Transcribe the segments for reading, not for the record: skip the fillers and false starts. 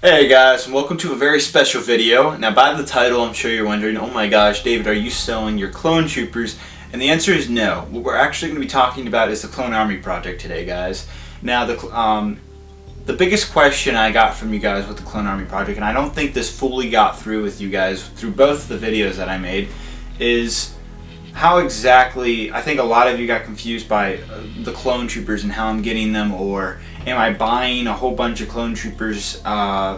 Hey guys, and welcome to a very special video. Now by the title, I'm sure you're wondering, oh my gosh, David, are you selling your clone troopers? And the answer is no. What we're actually going to be talking about is the Clone Army project today, guys. Now the biggest question I got from you guys with the Clone Army project, and I don't think this fully got through with you guys through both the videos that I made, is how exactly, I think a lot of you got confused by the clone troopers and how I'm getting them, or am I buying a whole bunch of clone troopers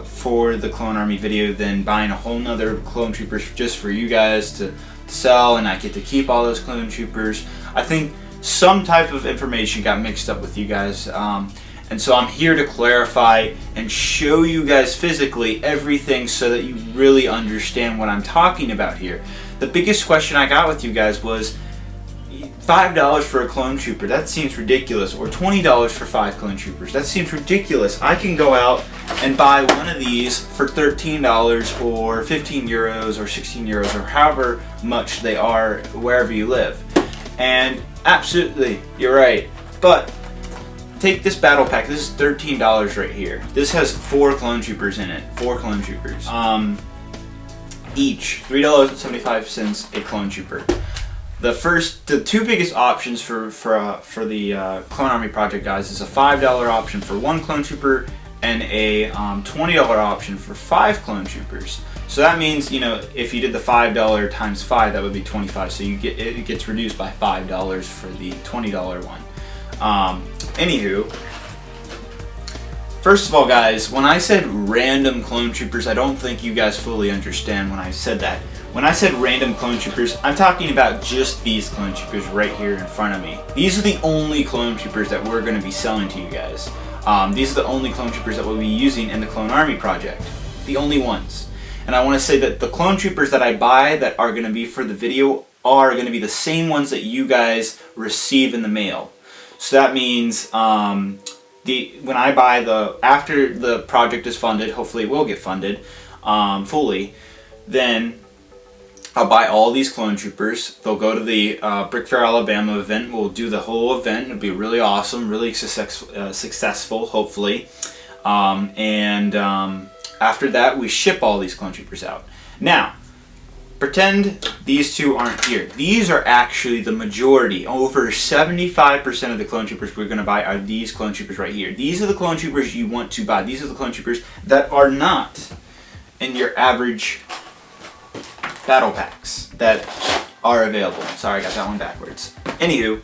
for the Clone Army video, then buying a whole nother clone troopers just for you guys to sell, and I get to keep all those clone troopers. I think some type of information got mixed up with you guys, and so I'm here to clarify and show you guys physically everything so that you really understand what I'm talking about here. The biggest question I got with you guys was $5 for a clone trooper, that seems ridiculous, or $20 for 5 clone troopers, that seems ridiculous. I can go out and buy one of these for $13 or 15 euros or 16 euros or however much they are wherever you live. And absolutely, you're right. But take this battle pack, this is $13 right here. This has 4 clone troopers in it, 4 clone troopers. Each $3.75 a clone trooper. The two biggest options for the Clone Army project, guys, is a $5 option for 1 clone trooper and a $20 option for 5 clone troopers. So that means, you know, if you did the $5 times 5, that would be 25. So it gets reduced by $5 for the $20 one. Anywho, first of all, guys, when I said random clone troopers, I don't think you guys fully understand when I said that. When I said random clone troopers, I'm talking about just these clone troopers right here in front of me. These are the only clone troopers that we're going to be selling to you guys. These are the only clone troopers that we'll be using in the Clone Army project. The only ones. And I want to say that the clone troopers that I buy that are going to be for the video are going to be the same ones that you guys receive in the mail. So that means when I buy after the project is funded, hopefully it will get funded fully, then I'll buy all these clone troopers. They'll go to the Brix, Alabama event. We'll do the whole event. It'll be really awesome, really successful, hopefully. After that, we ship all these clone troopers out. Now, pretend these two aren't here. These are actually the majority. Over 75% of the clone troopers we're going to buy are these clone troopers right here. These are the clone troopers you want to buy. These are the clone troopers that are not in your average battle packs that are available. Sorry, I got that one backwards. Anywho,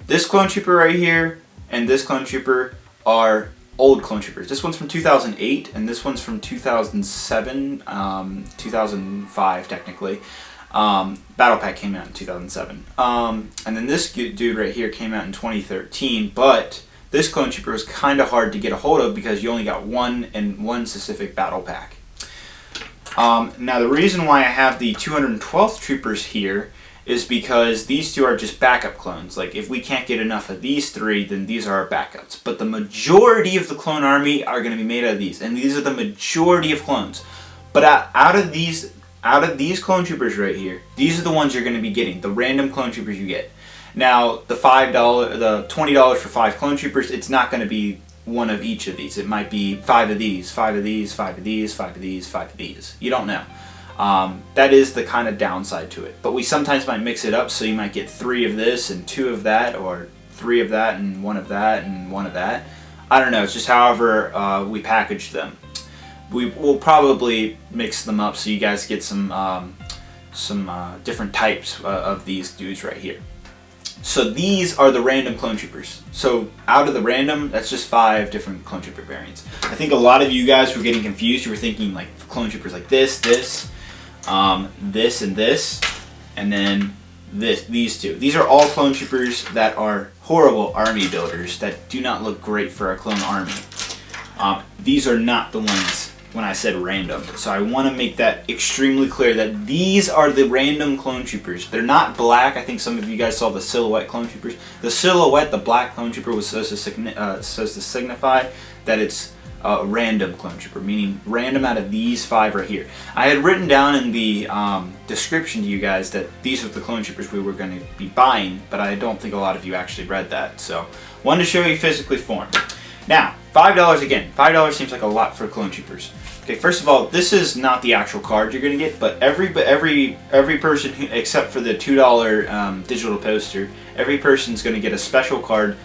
this clone trooper right here and this clone trooper are old clone troopers. This one's from 2008 and this one's from 2007, 2005 technically. Battle pack came out in 2007. And then this dude right here came out in 2013, but this clone trooper was kind of hard to get a hold of because you only got one in one specific battle pack. Now the reason why I have the 212th troopers here is because these two are just backup clones. Like, if we can't get enough of these 3, then these are our backups. But the majority of the Clone Army are going to be made out of these, and these are the majority of clones. But out of these clone troopers right here, these are the ones you're going to be getting, the random clone troopers you get. Now, the $20 for 5 clone troopers, it's not going to be one of each of these. It might be 5 of these, 5 of these, 5 of these, 5 of these, 5 of these. You don't know. That is the kind of downside to it. But we sometimes might mix it up, so you might get 3 of this and 2 of that, or 3 of that and 1 of that and 1 of that. I don't know. It's just however we package them. We'll probably mix them up so you guys get some different types of these dudes right here. So these are the random clone troopers. So out of the random, that's just 5 different clone trooper variants. I think a lot of you guys were getting confused. You were thinking like clone troopers like this, and this, and then these two. These are all clone troopers that are horrible army builders that do not look great for a clone army. These are not the ones when I said random. So I want to make that extremely clear that these are the random clone troopers. They're not black. I think some of you guys saw the silhouette clone troopers. The silhouette, the black clone trooper, was supposed to signify that it's a random clone trooper, meaning random out of these 5 right here. I had written down in the description to you guys that these are the clone troopers we were going to be buying, but I don't think a lot of you actually read that. So wanted to show you physically formed. Now, $5 again. $5 seems like a lot for clone troopers. Okay, first of all, this is not the actual card you're gonna get, but every person who, except for the $2 digital poster, every person's gonna get a special card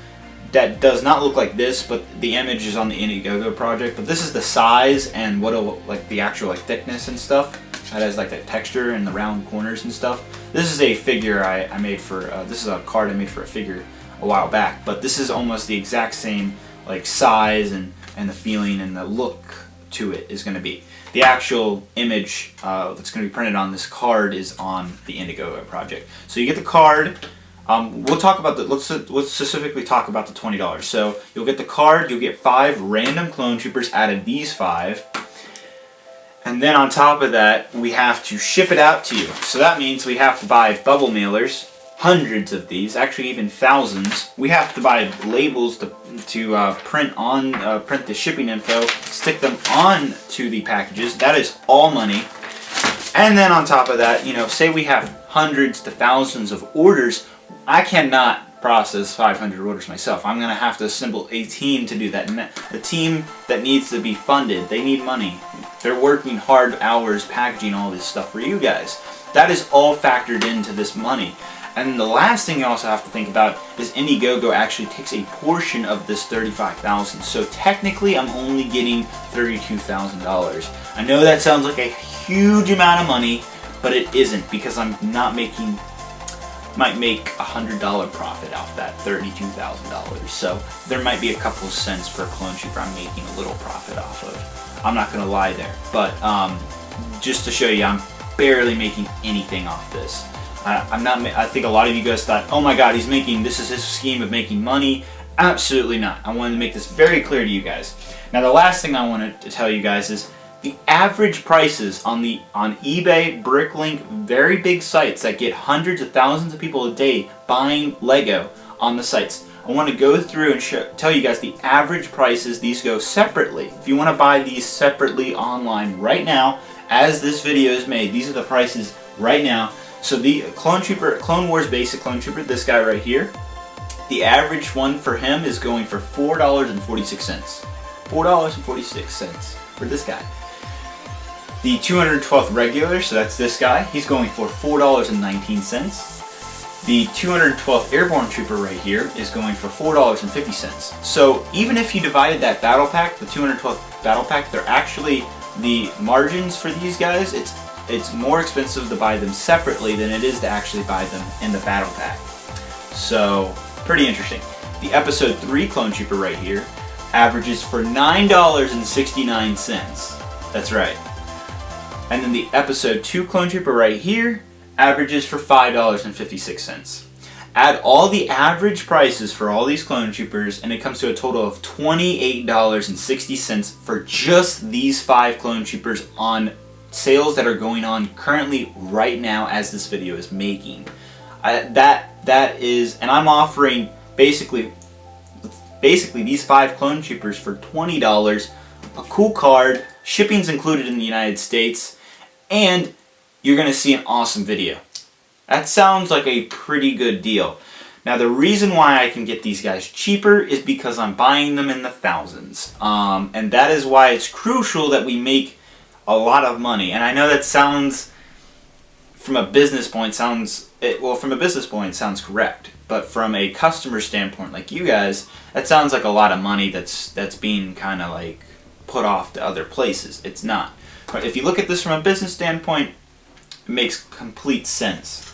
that does not look like this, but the image is on the Indiegogo project. But this is the size and what like the actual like thickness and stuff. It has like that texture and the round corners and stuff. This is a figure I made for. This is a card I made for a figure a while back. But this is almost the exact same like size and the feeling and the look to it is going to be. The actual image that's going to be printed on this card is on the Indiegogo project. So you get the card. We'll talk about the. Let's specifically talk about the $20. So you'll get the card. You'll get 5 random clone troopers out of these 5, and then on top of that, we have to ship it out to you. So that means we have to buy bubble mailers, hundreds of these, actually even thousands. We have to buy labels to print the shipping info, stick them on to the packages. That is all money. And then on top of that, you know, say we have hundreds to thousands of orders. I cannot process 500 orders myself. I'm going to have to assemble a team to do that. And the team that needs to be funded, they need money. They're working hard hours packaging all this stuff for you guys. That is all factored into this money. And the last thing you also have to think about is Indiegogo actually takes a portion of this $35,000. So technically, I'm only getting $32,000. I know that sounds like a huge amount of money, but it isn't, because I'm not making. Might make $100 profit off that $32,000. So there might be a couple cents per clone trooper I'm making a little profit off of. I'm not gonna lie there, but just to show you, I'm barely making anything off this. I'm not. I think a lot of you guys thought, oh my God, this is his scheme of making money. Absolutely not. I wanted to make this very clear to you guys. Now the last thing I wanted to tell you guys is the average prices on eBay, Bricklink, very big sites that get hundreds of thousands of people a day buying Lego on the sites. I want to go through and tell you guys the average prices. These go separately. If you want to buy these separately online right now, as this video is made, these are the prices right now. So the Clone Wars Basic Clone Trooper, this guy right here, the average one for him is going for $4.46. $4.46 for this guy. The 212th regular, so that's this guy, he's going for $4.19. The 212th Airborne Trooper right here is going for $4.50. So even if you divided that battle pack, the 212th battle pack, they're actually, the margins for these guys, it's more expensive to buy them separately than it is to actually buy them in the battle pack. So pretty interesting. The Episode 3 Clone Trooper right here averages for $9.69. That's right. And then the Episode 2 Clone Trooper right here averages for $5.56. Add all the average prices for all these Clone Troopers, and it comes to a total of $28.60 for just these 5 Clone Troopers on sales that are going on currently right now as this video is making. That is, and I'm offering basically these 5 Clone Troopers for $20, a cool card, shipping's included in the United States, and you're going to see an awesome video. That sounds like a pretty good deal. Now the reason why I can get these guys cheaper is because I'm buying them in the thousands. And that is why it's crucial that we make a lot of money. And I know that sounds, from a business point, sounds correct. But from a customer standpoint, like you guys, that sounds like a lot of money that's being kind of like put off to other places. It's not. But if you look at this from a business standpoint, it makes complete sense.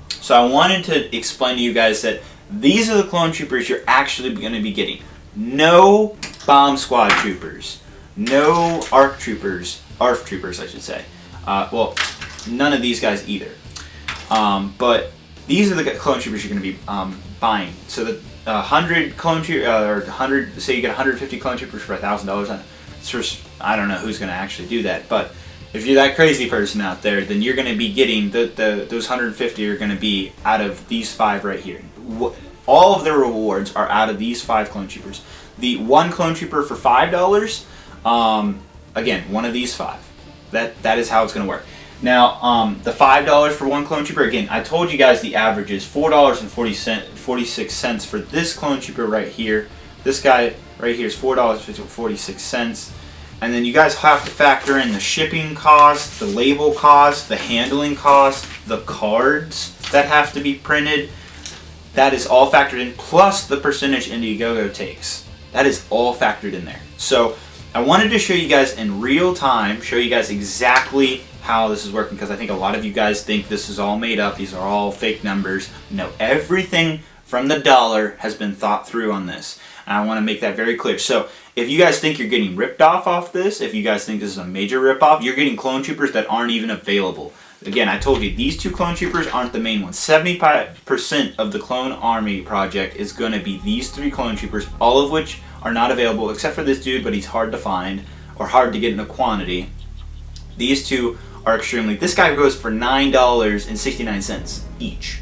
So I wanted to explain to you guys that these are the Clone Troopers you're actually going to be getting. No Bomb Squad Troopers. No ARC Troopers I should say. Well, none of these guys either. But these are the Clone Troopers you're going to be buying. So the 100 Clone Troopers, or 100, say you get 150 Clone Troopers for $1,000 on it. I don't know who's going to actually do that, but if you're that crazy person out there, then you're going to be getting those 150 are going to be out of these 5 right here. All of the rewards are out of these 5 Clone Troopers. The 1 Clone Trooper for $5, again, one of these 5. That is how it's going to work. Now, the $5 for 1 Clone Trooper, again, I told you guys the average is $4.46 for this Clone Trooper right here. This guy right here is $4.46. And then you guys have to factor in the shipping cost, the label cost, the handling cost, the cards that have to be printed. That is all factored in, plus the percentage Indiegogo takes. That is all factored in there. So I wanted to show you guys in real time, show you guys exactly how this is working, because I think a lot of you guys think this is all made up. These are all fake numbers. No, everything from the dollar has been thought through on this. And I want to make that very clear. So if you guys think you're getting ripped off this, if you guys think this is a major rip-off, you're getting clone troopers that aren't even available. Again, I told you, these 2 clone troopers aren't the main ones. 75% of the clone army project is going to be these 3 clone troopers, all of which are not available, except for this dude, but he's hard to find, or hard to get in a quantity. These 2 are extremely... This guy goes for $9.69 each.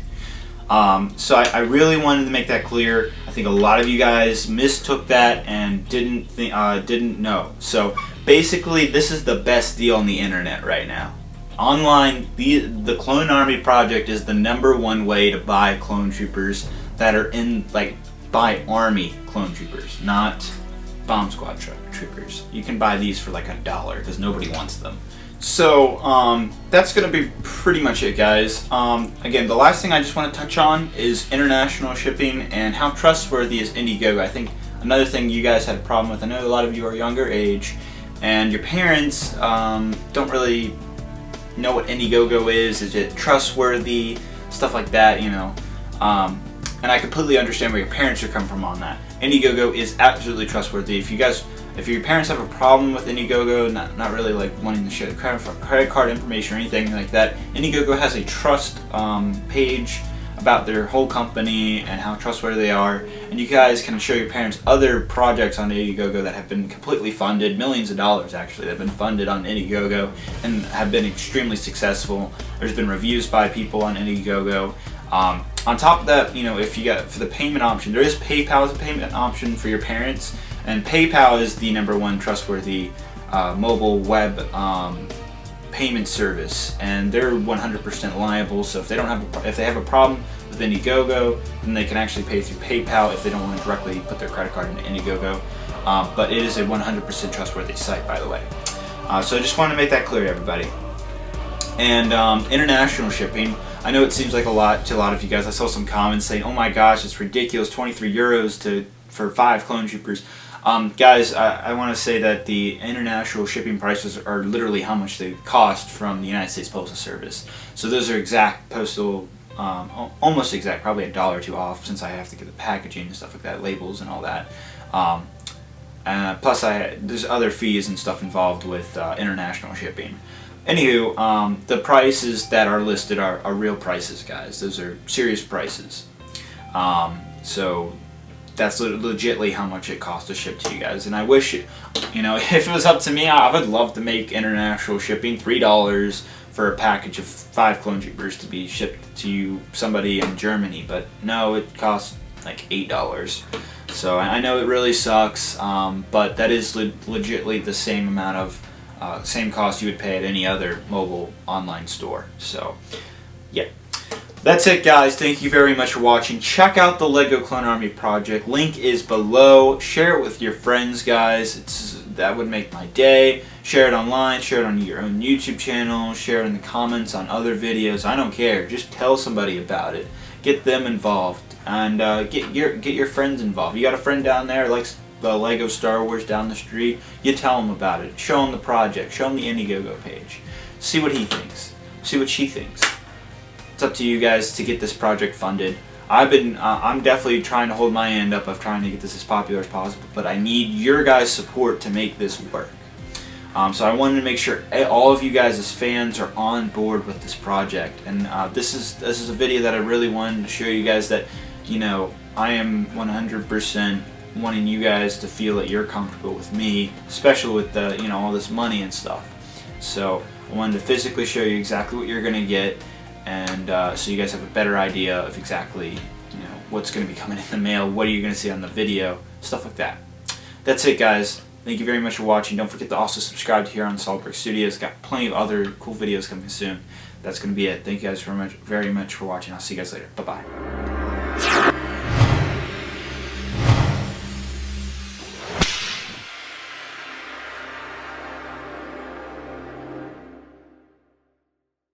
So I really wanted to make that clear. I think a lot of you guys mistook that and didn't know. So basically, this is the best deal on the internet right now. Online, the Clone Army project is the #1 way to buy clone troopers that are in, like, buy army clone troopers, not bomb squad troopers. You can buy these for like $1 because nobody wants them. So that's going to be pretty much it, guys. Again, the last thing I just want to touch on is international shipping and how trustworthy is Indiegogo. I think another thing you guys had a problem with, I know a lot of you are younger age and your parents don't really know what Indiegogo is it trustworthy, stuff like that, you know. And I completely understand where your parents are coming from on that. Indiegogo is absolutely trustworthy. If your parents have a problem with Indiegogo, not really like wanting to share credit card information or anything like that, Indiegogo has a trust page about their whole company and how trustworthy they are, and you guys can show your parents other projects on Indiegogo that have been completely funded, millions of dollars actually, that have been funded on Indiegogo and have been extremely successful. There's been reviews by people on Indiegogo. On top of that, you know, if you got for the payment option, there is PayPal as a payment option for your parents, and PayPal is the #1 trustworthy mobile web payment service, and they're 100% reliable. So if they have a problem with Indiegogo, then they can actually pay through PayPal if they don't want to directly put their credit card into Indiegogo. But it is a 100% trustworthy site, by the way. So I just want to make that clear to everybody. And international shipping, I know it seems like a lot to a lot of you guys. I saw some comments saying, "Oh my gosh, it's ridiculous! 23 euros for 5 clone troopers." Guys, I want to say that the international shipping prices are literally how much they cost from the United States Postal Service. So those are exact postal, almost exact, probably $1 or $2 off, since I have to get the packaging and stuff like that, labels and all that. Plus, there's other fees and stuff involved with international shipping. Anywho, the prices that are listed are real prices, guys. Those are serious prices. So that's legitimately how much it costs to ship to you guys. And I wish, you know, if it was up to me, I would love to make international shipping $3 for a package of 5 clone troopers to be shipped to somebody in Germany. But no, it costs like $8. So I know it really sucks, but that is legitimately the same amount of same cost you would pay at any other mobile online store. So yeah, that's it, guys. Thank you very much for watching. Check out the Lego Clone Army project, link is below. Share it with your friends, guys. That would make my day. Share it online, share it on your own YouTube channel, share it in the comments on other videos. I don't care, just tell somebody about it. Get them involved, and get your friends involved. You got a friend down there likes the Lego Star Wars down the street, you tell him about it. Show him the project. Show him the Indiegogo page. See what he thinks. See what she thinks. It's up to you guys to get this project funded. I'm definitely trying to hold my end up of trying to get this as popular as possible, but I need your guys' support to make this work. So I wanted to make sure all of you guys as fans are on board with this project, and this is a video that I really wanted to show you guys that, you know, I am 100% wanting you guys to feel that you're comfortable with me, especially with the, you know, all this money and stuff. So I wanted to physically show you exactly what you're gonna get, and so you guys have a better idea of exactly, you know, what's gonna be coming in the mail, what are you gonna see on the video, stuff like that. That's it, guys. Thank you very much for watching. Don't forget to also subscribe here on Brix Studios. Got plenty of other cool videos coming soon. That's gonna be it. Thank you guys very much for watching. I'll see you guys later. Bye bye.